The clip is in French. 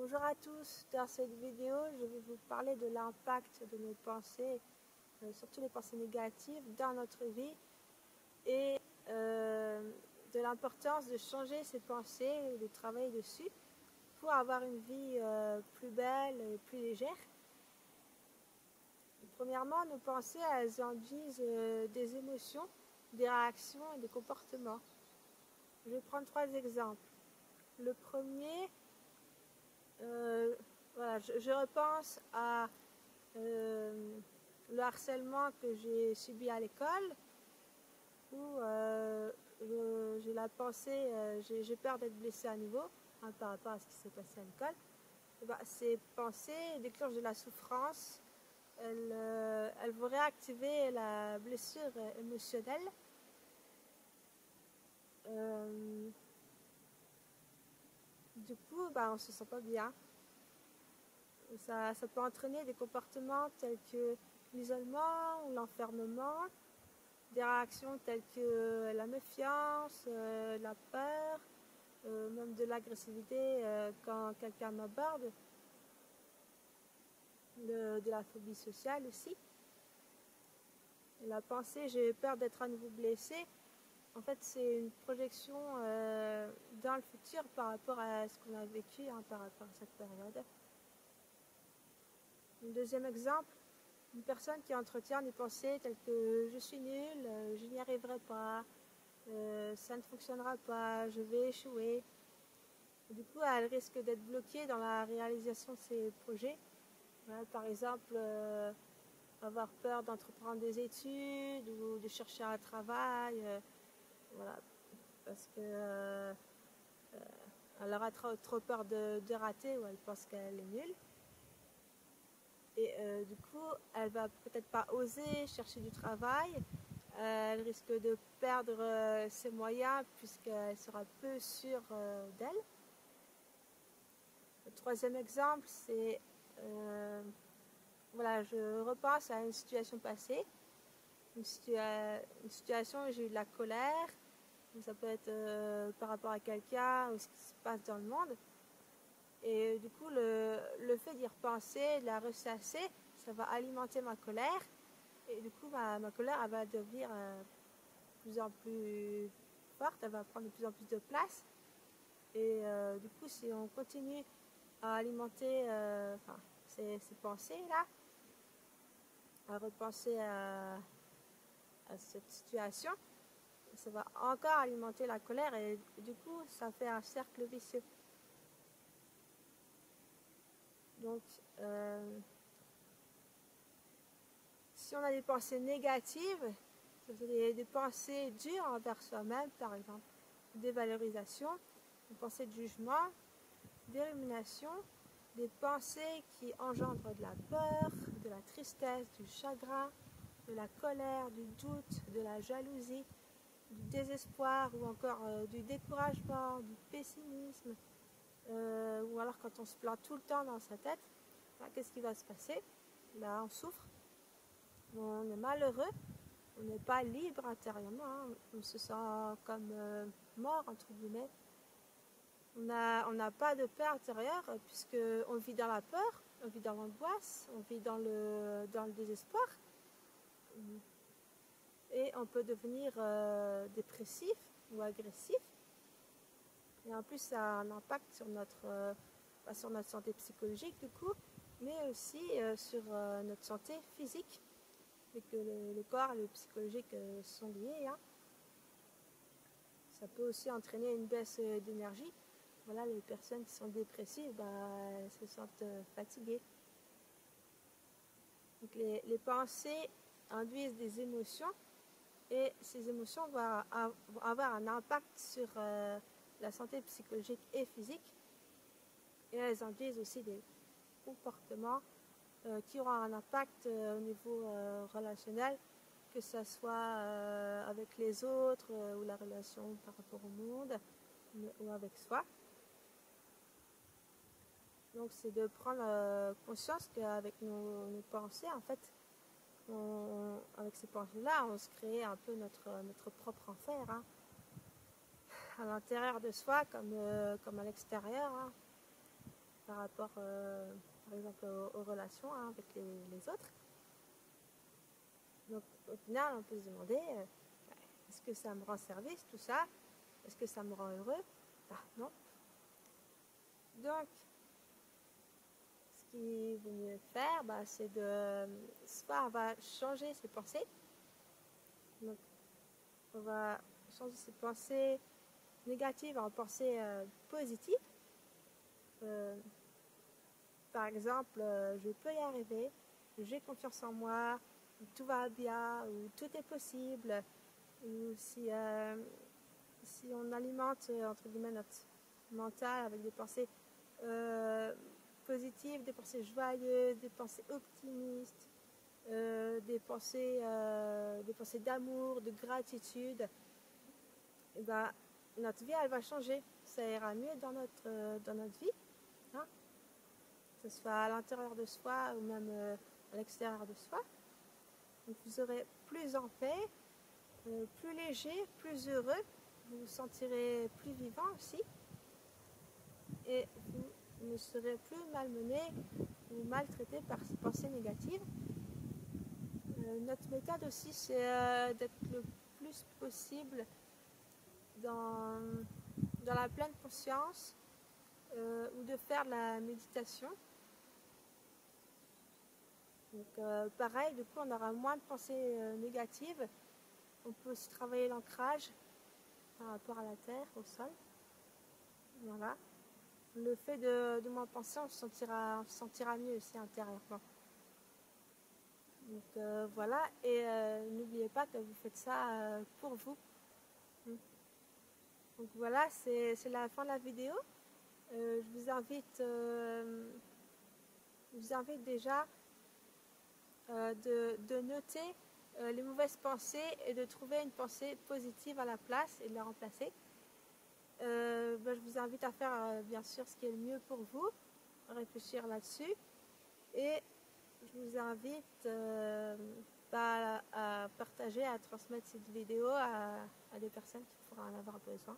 Bonjour à tous, dans cette vidéo je vais vous parler de l'impact de nos pensées, surtout les pensées négatives dans notre vie et de l'importance de changer ces pensées, de travailler dessus pour avoir une vie plus belle et plus légère. Premièrement, nos pensées elles induisent des émotions, des réactions et des comportements. Je vais prendre 3 exemples. Le premier, voilà, je repense à le harcèlement que j'ai subi à l'école, où j'ai la pensée, j'ai peur d'être blessée à nouveau par rapport à ce qui s'est passé à l'école. Ces pensées déclenchent de la souffrance, elles vont réactiver la blessure émotionnelle. Du coup, on ne se sent pas bien. Ça peut entraîner des comportements tels que l'isolement ou l'enfermement, des réactions telles que la méfiance, la peur, même de l'agressivité quand quelqu'un m'aborde, de la phobie sociale aussi. Et la pensée, j'ai peur d'être à nouveau blessée. En fait, c'est une projection dans le futur par rapport à ce qu'on a vécu, par rapport à cette période. Un deuxième exemple, une personne qui entretient des pensées telles que je suis nulle, je n'y arriverai pas, ça ne fonctionnera pas, je vais échouer. Du coup, elle risque d'être bloquée dans la réalisation de ses projets. Voilà, par exemple, avoir peur d'entreprendre des études ou de chercher un travail, voilà, parce que elle aura trop peur de rater ou elle pense qu'elle est nulle. Et du coup, elle va peut-être pas oser chercher du travail. Elle risque de perdre ses moyens puisqu'elle sera peu sûre d'elle. Le troisième exemple, c'est voilà, je repense à une situation passée, une situation où j'ai eu de la colère. Ça peut être par rapport à quelqu'un ou ce qui se passe dans le monde. Et du coup, le fait d'y repenser, de la ressasser, ça va alimenter ma colère. Et du coup, ma colère, elle va devenir de plus en plus forte, elle va prendre de plus en plus de place. Et du coup, si on continue à alimenter ces pensées-là, à repenser à cette situation, ça va encore alimenter la colère et du coup, ça fait un cercle vicieux. Donc, si on a des pensées négatives, des pensées dures envers soi-même, par exemple, dévalorisation, des pensées de jugement, des ruminations, des pensées qui engendrent de la peur, de la tristesse, du chagrin, de la colère, du doute, de la jalousie, du désespoir ou encore du découragement, du pessimisme, ou alors quand on se plaint tout le temps dans sa tête, qu'est-ce qui va se passer? Là, on souffre, on est malheureux, on n'est pas libre intérieurement, on se sent comme mort, entre guillemets. On n'a pas de paix intérieure puisqu'on vit dans la peur, on vit dans l'angoisse, on vit dans le désespoir. Et on peut devenir dépressif ou agressif. Et en plus, ça a un impact sur notre santé psychologique du coup, mais aussi sur notre santé physique, et que le corps et le psychologique sont liés. Ça peut aussi entraîner une baisse d'énergie. Voilà, les personnes qui sont dépressives, elles se sentent fatiguées. Donc les pensées induisent des émotions et ces émotions vont avoir un impact sur la santé psychologique et physique. Et elles induisent aussi des comportements qui auront un impact au niveau relationnel, que ce soit avec les autres ou la relation par rapport au monde ou avec soi. Donc c'est de prendre conscience qu'avec nos pensées, en fait, avec ces pensées-là, on se crée un peu notre propre enfer, à l'intérieur de soi comme à l'extérieur. par rapport, par exemple, aux relations avec les autres. Donc au final, on peut se demander, est-ce que ça me rend service tout ça? Est-ce que ça me rend heureux? Bah non. Donc, ce qu'il vaut mieux faire, bah, c'est de, soit on va changer ses pensées, donc on va changer ses pensées négatives en pensées positives. Par exemple, je peux y arriver, j'ai confiance en moi, tout va bien, ou tout est possible, ou si on alimente entre guillemets notre mental avec des pensées positives, des pensées joyeuses, des pensées optimistes, des pensées d'amour, de gratitude, et ben, notre vie elle va changer, ça ira mieux dans notre vie, hein, que ce soit à l'intérieur de soi ou même à l'extérieur de soi. Donc vous serez plus en paix, plus léger, plus heureux, vous vous sentirez plus vivant aussi, et vous ne serez plus malmené ou maltraité par ces pensées négatives. Notre méthode aussi, c'est d'être le plus possible dans la pleine conscience, ou de faire de la méditation. Donc pareil, du coup on aura moins de pensées négatives. On peut aussi travailler l'ancrage par rapport à la terre, au sol. Voilà. Le fait de moins penser, on se sentira mieux aussi intérieurement. Donc voilà, et n'oubliez pas que vous faites ça pour vous. Donc voilà, c'est la fin de la vidéo. Je vous invite déjà de noter les mauvaises pensées et de trouver une pensée positive à la place et de la remplacer. Je vous invite à faire bien sûr ce qui est le mieux pour vous, à réfléchir là-dessus, et je vous invite à partager, à transmettre cette vidéo à des personnes qui pourraient en avoir besoin.